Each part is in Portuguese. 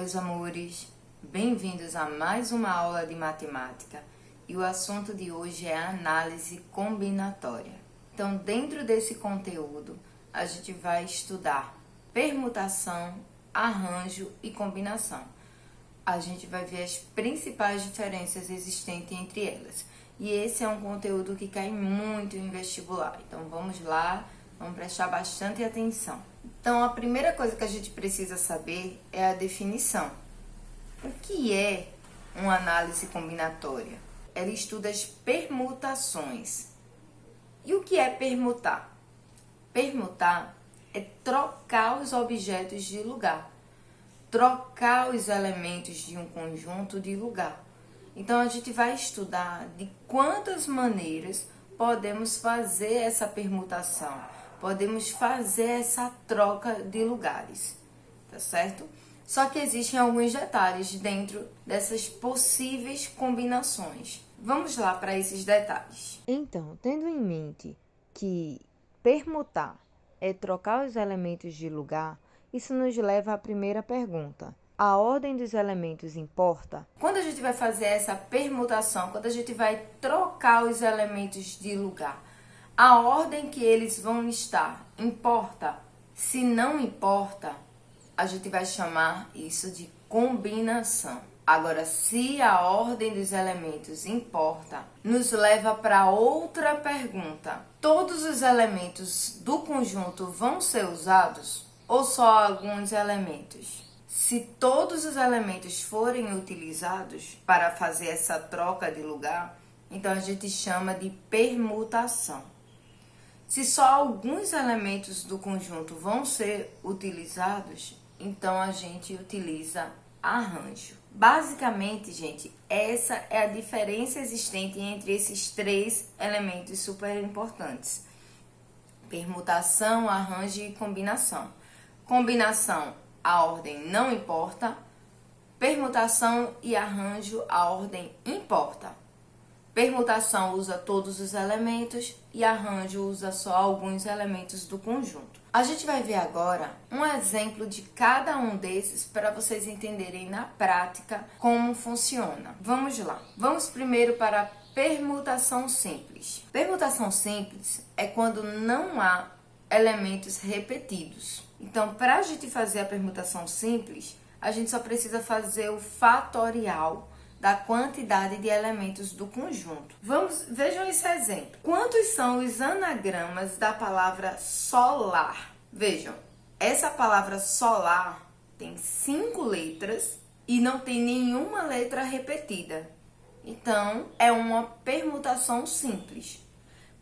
meus amores, bem-vindos a mais uma aula de matemática e o assunto de hoje é a análise combinatória. Então, dentro desse conteúdo, a gente vai estudar permutação, arranjo e combinação. A gente vai ver as principais diferenças existentes entre elas. E esse é um conteúdo que cai muito em vestibular. Então, vamos lá, vamos prestar bastante atenção. Então, a primeira coisa que a gente precisa saber é a definição. O que é uma análise combinatória? Ela estuda as permutações. E o que é permutar? Permutar é trocar os objetos de lugar, trocar os elementos de um conjunto de lugar. Então, a gente vai estudar de quantas maneiras podemos fazer essa permutação, podemos fazer essa troca de lugares, tá certo? Só que existem alguns detalhes dentro dessas possíveis combinações. Vamos lá para esses detalhes. Então, tendo em mente que permutar é trocar os elementos de lugar, isso nos leva à primeira pergunta. A ordem dos elementos importa? Quando a gente vai fazer essa permutação, quando a gente vai trocar os elementos de lugar, a ordem que eles vão estar importa? Se não importa, a gente vai chamar isso de combinação. Agora, se a ordem dos elementos importa, nos leva para outra pergunta. Todos os elementos do conjunto vão ser usados ou só alguns elementos? Se todos os elementos forem utilizados para fazer essa troca de lugar, então a gente chama de permutação. Se só alguns elementos do conjunto vão ser utilizados, então a gente utiliza arranjo. Basicamente, gente, essa é a diferença existente entre esses três elementos super importantes: permutação, arranjo e combinação. Combinação, a ordem não importa. Permutação e arranjo, a ordem importa. Permutação usa todos os elementos e arranjo usa só alguns elementos do conjunto. A gente vai ver agora um exemplo de cada um desses para vocês entenderem na prática como funciona. Vamos lá. Vamos primeiro para a permutação simples. Permutação simples é quando não há elementos repetidos. Então, para a gente fazer a permutação simples, a gente só precisa fazer o fatorial da quantidade de elementos do conjunto. Vejam esse exemplo. Quantos são os anagramas da palavra solar? Vejam, essa palavra solar tem 5 letras e não tem nenhuma letra repetida. Então, é uma permutação simples.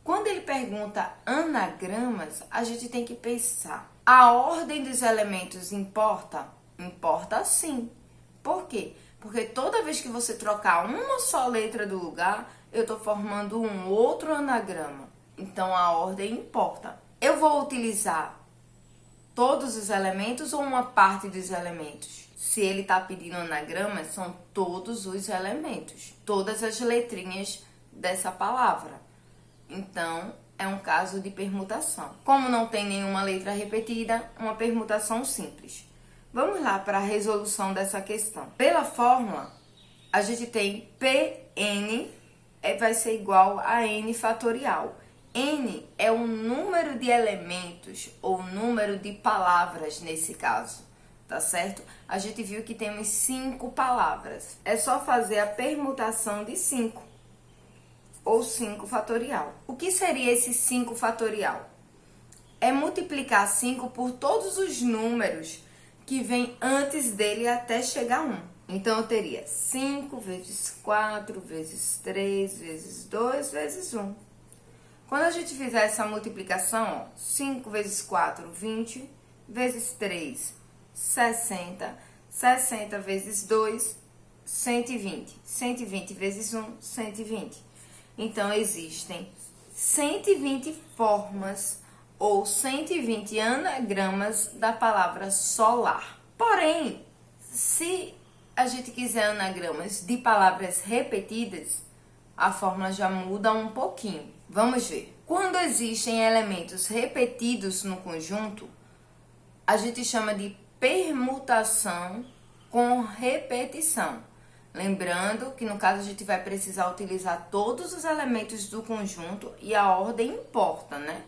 Quando ele pergunta anagramas, a gente tem que pensar: a ordem dos elementos importa? Importa sim. Por quê? Porque toda vez que você trocar uma só letra do lugar, eu estou formando um outro anagrama. Então, a ordem importa. Eu vou utilizar todos os elementos ou uma parte dos elementos? Se ele está pedindo anagrama, são todos os elementos, todas as letrinhas dessa palavra. Então, é um caso de permutação. Como não tem nenhuma letra repetida, uma permutação simples. Vamos lá para a resolução dessa questão. Pela fórmula, a gente tem Pn vai ser igual a n fatorial. N é o número de elementos ou número de palavras nesse caso, tá certo? A gente viu que temos 5 palavras. É só fazer a permutação de 5 ou 5 fatorial. O que seria esse 5 fatorial? É multiplicar 5 por todos os números que vem antes dele até chegar a 1. Então, eu teria 5 vezes 4 vezes 3 vezes 2 vezes 1. Quando a gente fizer essa multiplicação, 5 vezes 4, 20, vezes 3, 60, 60 vezes 2, 120. 120 vezes 1, 120. Então, existem 120 formas ou 120 anagramas da palavra solar. Porém, se a gente quiser anagramas de palavras repetidas, a fórmula já muda um pouquinho. Vamos ver. Quando existem elementos repetidos no conjunto, a gente chama de permutação com repetição. Lembrando que no caso a gente vai precisar utilizar todos os elementos do conjunto e a ordem importa, né?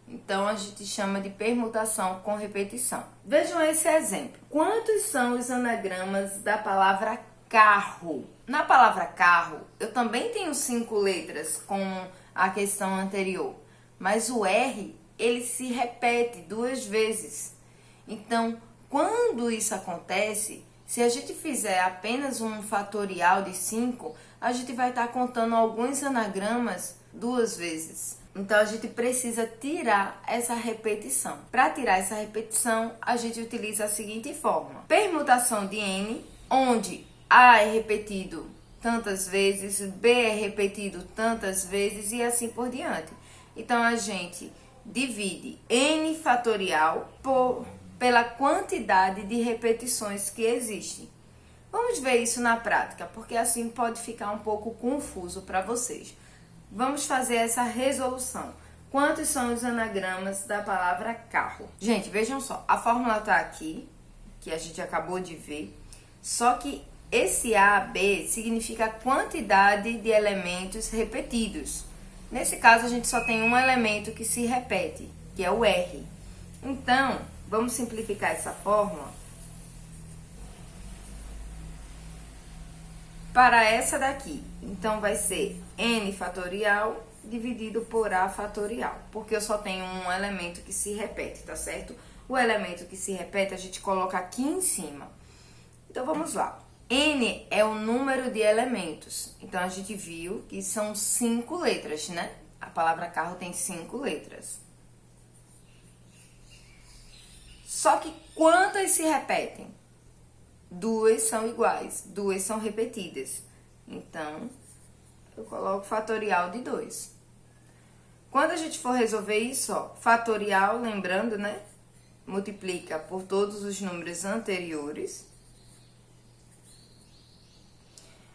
Então a gente chama de permutação com repetição. Vejam esse exemplo. Quantos são os anagramas da palavra carro? Na palavra carro, eu também tenho 5 letras, como a questão anterior, mas o R, ele se repete 2 vezes. Então, quando isso acontece, se a gente fizer apenas um fatorial de 5, a gente vai estar contando alguns anagramas 2 vezes. Então, a gente precisa tirar essa repetição. Para tirar essa repetição, a gente utiliza a seguinte fórmula. Permutação de N, onde A é repetido tantas vezes, B é repetido tantas vezes e assim por diante. Então, a gente divide N fatorial pela quantidade de repetições que existem. Vamos ver isso na prática, porque assim pode ficar um pouco confuso para vocês. Vamos fazer essa resolução. Quantos são os anagramas da palavra carro? Gente, vejam só, a fórmula está aqui, que a gente acabou de ver, só que esse A, B, significa a quantidade de elementos repetidos. Nesse caso, a gente só tem um elemento que se repete, que é o R. Então, vamos simplificar essa fórmula para essa daqui. Então, vai ser N fatorial dividido por A fatorial, porque eu só tenho um elemento que se repete, tá certo? O elemento que se repete, a gente coloca aqui em cima. Então, vamos lá. N é o número de elementos. Então, a gente viu que são 5 letras, né? A palavra carro tem 5 letras. Só que quantas se repetem? 2 são iguais, 2 são repetidas. Então, eu coloco fatorial de 2. Quando a gente for resolver isso, ó, fatorial, lembrando, né? Multiplica por todos os números anteriores.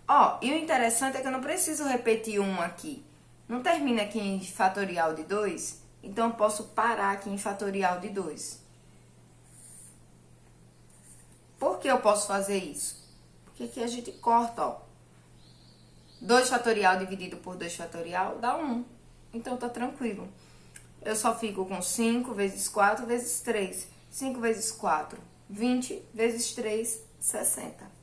Ó, e o interessante é que eu não preciso repetir um aqui. Não termina aqui em fatorial de 2, então eu posso parar aqui em fatorial de 2. Por que eu posso fazer isso? Porque aqui a gente corta, ó. 2 fatorial dividido por 2 fatorial dá 1. Então, tá tranquilo. Eu só fico com 5 vezes 4 vezes 3. 5 vezes 4, 20 vezes 3, 60.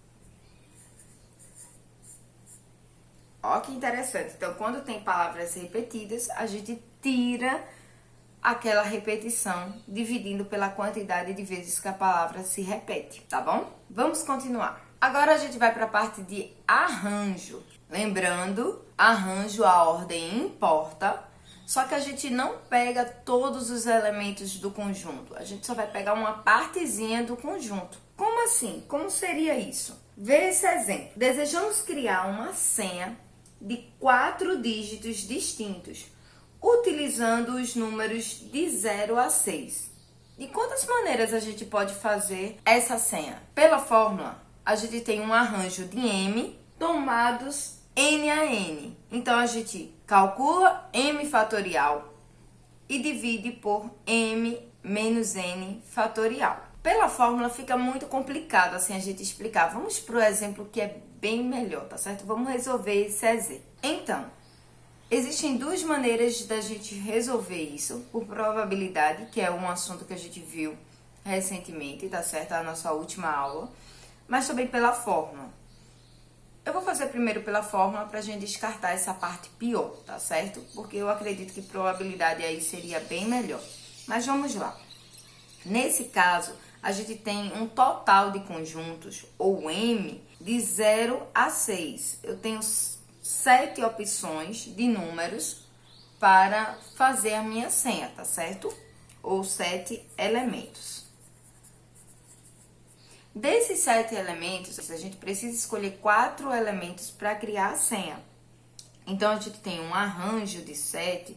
Ó que interessante. Então, quando tem palavras repetidas, a gente tira aquela repetição dividindo pela quantidade de vezes que a palavra se repete, tá bom? Vamos continuar. Agora a gente vai para a parte de arranjo. Lembrando, arranjo, a ordem importa, só que a gente não pega todos os elementos do conjunto. A gente só vai pegar uma partezinha do conjunto. Como assim? Como seria isso? Vê esse exemplo. Desejamos criar uma senha de 4 dígitos distintos, utilizando os números de 0 a 6. De quantas maneiras a gente pode fazer essa senha? Pela fórmula, a gente tem um arranjo de M tomados N a N. Então, a gente calcula M fatorial e divide por M menos N fatorial. Pela fórmula fica muito complicado assim a gente explicar. Vamos para o exemplo que é bem melhor, tá certo? Vamos resolver esse exemplo. Então, existem 2 maneiras da gente resolver isso, por probabilidade, que é um assunto que a gente viu recentemente, tá certo? A nossa última aula, mas também pela fórmula. Eu vou fazer primeiro pela fórmula pra gente descartar essa parte pior, tá certo? Porque eu acredito que probabilidade aí seria bem melhor. Mas vamos lá. Nesse caso, a gente tem um total de conjuntos, ou M, de 0 a 6. Eu tenho 7 opções de números para fazer a minha senha, tá certo? Ou 7 elementos. Desses 7 elementos, a gente precisa escolher 4 elementos para criar a senha. Então, a gente tem um arranjo de 7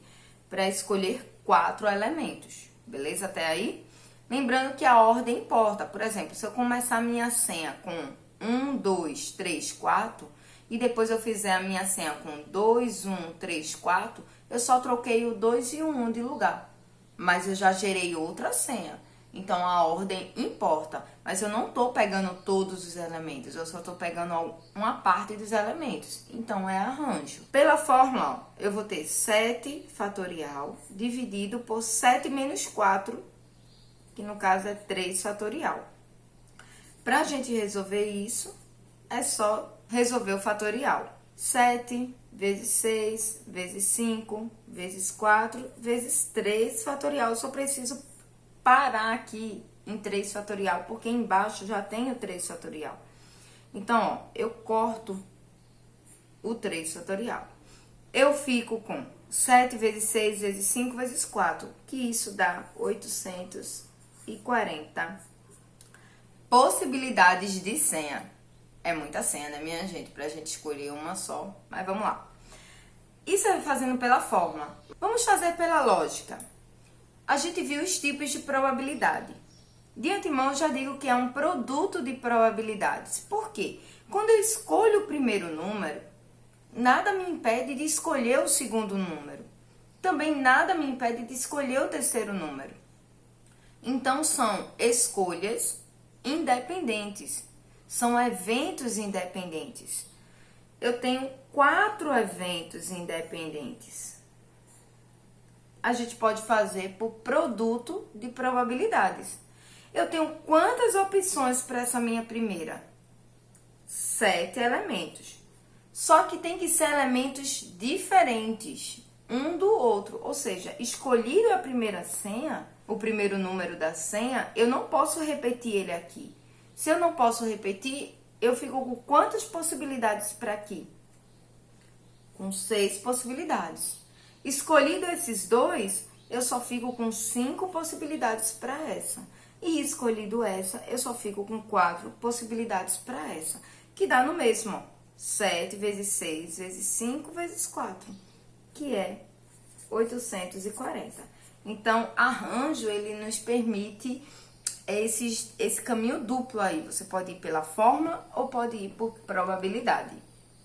para escolher 4 elementos. Beleza até aí? Lembrando que a ordem importa. Por exemplo, se eu começar a minha senha com 1, 2, 3, 4 e depois eu fizer a minha senha com 2, 1, 3, 4, eu só troquei o 2 e o 1 de lugar. Mas eu já gerei outra senha. Então, a ordem importa, mas eu não estou pegando todos os elementos, eu só estou pegando uma parte dos elementos. Então, é arranjo. Pela fórmula, ó, eu vou ter 7 fatorial dividido por 7 menos 4, que no caso é 3 fatorial. Para a gente resolver isso, é só resolver o fatorial. 7 vezes 6, vezes 5, vezes 4, vezes 3 fatorial. Eu só preciso parar aqui em 3 fatorial, porque embaixo já tem o 3 fatorial. Então, ó, eu corto o 3 fatorial. Eu fico com 7 vezes 6 vezes 5 vezes 4, que isso dá 840 possibilidades de senha. É muita senha, né, minha gente? Pra gente escolher uma só. Mas vamos lá. Isso é fazendo pela fórmula. Vamos fazer pela lógica. A gente viu os tipos de probabilidade. De antemão, eu já digo que é um produto de probabilidades. Por quê? Quando eu escolho o primeiro número, nada me impede de escolher o segundo número. Também nada me impede de escolher o terceiro número. Então, são escolhas independentes. São eventos independentes. Eu tenho 4 eventos independentes. A gente pode fazer por produto de probabilidades. Eu tenho quantas opções para essa minha primeira? 7 elementos. Só que tem que ser elementos diferentes um do outro. Ou seja, escolhido a primeira senha, o primeiro número da senha, eu não posso repetir ele aqui. Se eu não posso repetir, eu fico com quantas possibilidades para aqui? Com 6 possibilidades. Escolhido esses dois, eu só fico com 5 possibilidades para essa. E escolhido essa, eu só fico com 4 possibilidades para essa. Que dá no mesmo, ó. 7 vezes 6 vezes 5 vezes 4, que é 840. Então, arranjo, ele nos permite esse caminho duplo aí. Você pode ir pela fórmula ou pode ir por probabilidade.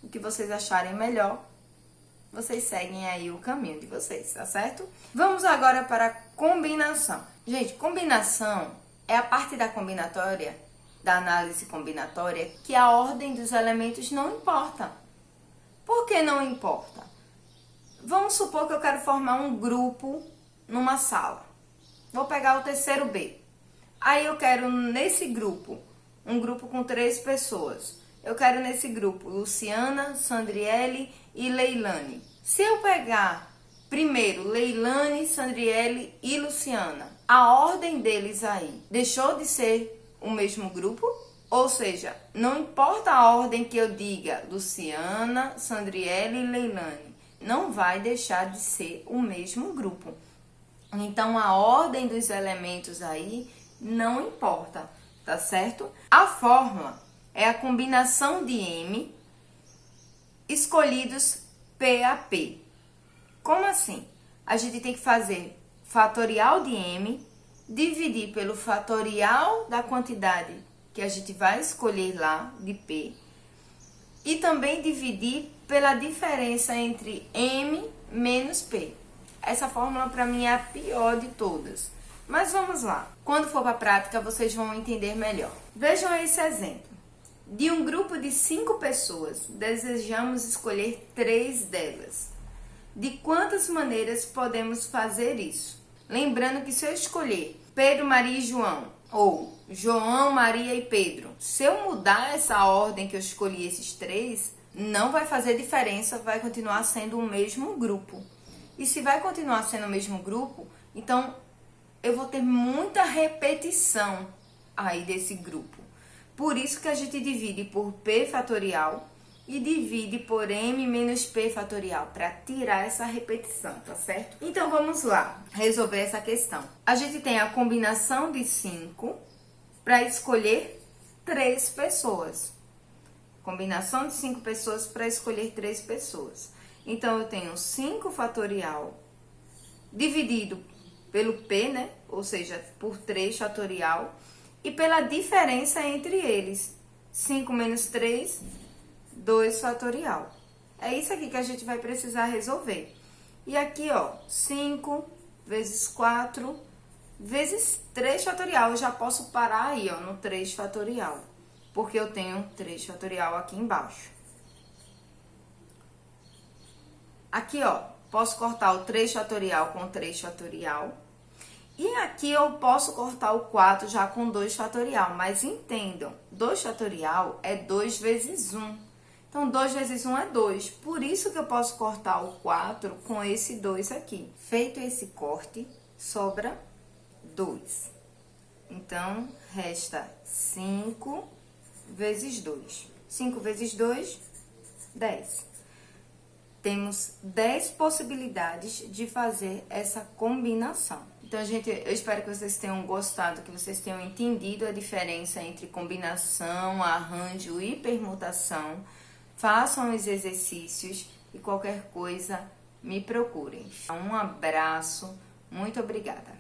O que vocês acharem melhor, vocês seguem aí o caminho de vocês, tá certo? Vamos agora para a combinação. Gente, combinação é a parte da combinatória, da análise combinatória, que a ordem dos elementos não importa. Por que não importa? Vamos supor que eu quero formar um grupo numa sala. Vou pegar o terceiro B. Aí eu quero nesse grupo, um grupo com 3 pessoas. Eu quero nesse grupo Luciana, Sandriele e Leilane. Se eu pegar primeiro Leilane, Sandriele e Luciana, a ordem deles aí deixou de ser o mesmo grupo? Ou seja, não importa a ordem que eu diga Luciana, Sandriele e Leilane, não vai deixar de ser o mesmo grupo. Então, a ordem dos elementos aí não importa, tá certo? A fórmula é a combinação de M escolhidos P a P. Como assim? A gente tem que fazer fatorial de M, dividir pelo fatorial da quantidade que a gente vai escolher lá de P e também dividir pela diferença entre M menos P. Essa fórmula para mim é a pior de todas. Mas vamos lá. Quando for para a prática, vocês vão entender melhor. Vejam esse exemplo. De um grupo de 5 pessoas, desejamos escolher 3 delas. De quantas maneiras podemos fazer isso? Lembrando que se eu escolher Pedro, Maria e João, ou João, Maria e Pedro, se eu mudar essa ordem que eu escolhi esses 3, não vai fazer diferença, vai continuar sendo o mesmo grupo. E se vai continuar sendo o mesmo grupo, então eu vou ter muita repetição aí desse grupo. Por isso que a gente divide por P fatorial e divide por M menos P fatorial, para tirar essa repetição, tá certo? Então, vamos lá, resolver essa questão. A gente tem a combinação de 5 para escolher 3 pessoas. Combinação de 5 pessoas para escolher 3 pessoas. Então, eu tenho 5 fatorial dividido pelo P, né? Ou seja, por 3 fatorial. E pela diferença entre eles. 5 menos 3, 2 fatorial. É isso aqui que a gente vai precisar resolver. E aqui, ó, 5 vezes 4 vezes 3 fatorial. Eu já posso parar aí, ó, no 3 fatorial, porque eu tenho 3 fatorial aqui embaixo. Aqui, ó, posso cortar o 3 fatorial com 3 fatorial. E aqui eu posso cortar o 4 já com 2 fatorial, mas entendam, 2 fatorial é 2 vezes 1. Então, 2 vezes 1 é 2. Por isso que eu posso cortar o 4 com esse 2 aqui. Feito esse corte, sobra 2. Então, resta 5 vezes 2. 5 vezes 2, 10. Temos 10 possibilidades de fazer essa combinação. Então, gente, eu espero que vocês tenham gostado, que vocês tenham entendido a diferença entre combinação, arranjo e permutação. Façam os exercícios e qualquer coisa me procurem. Um abraço, muito obrigada.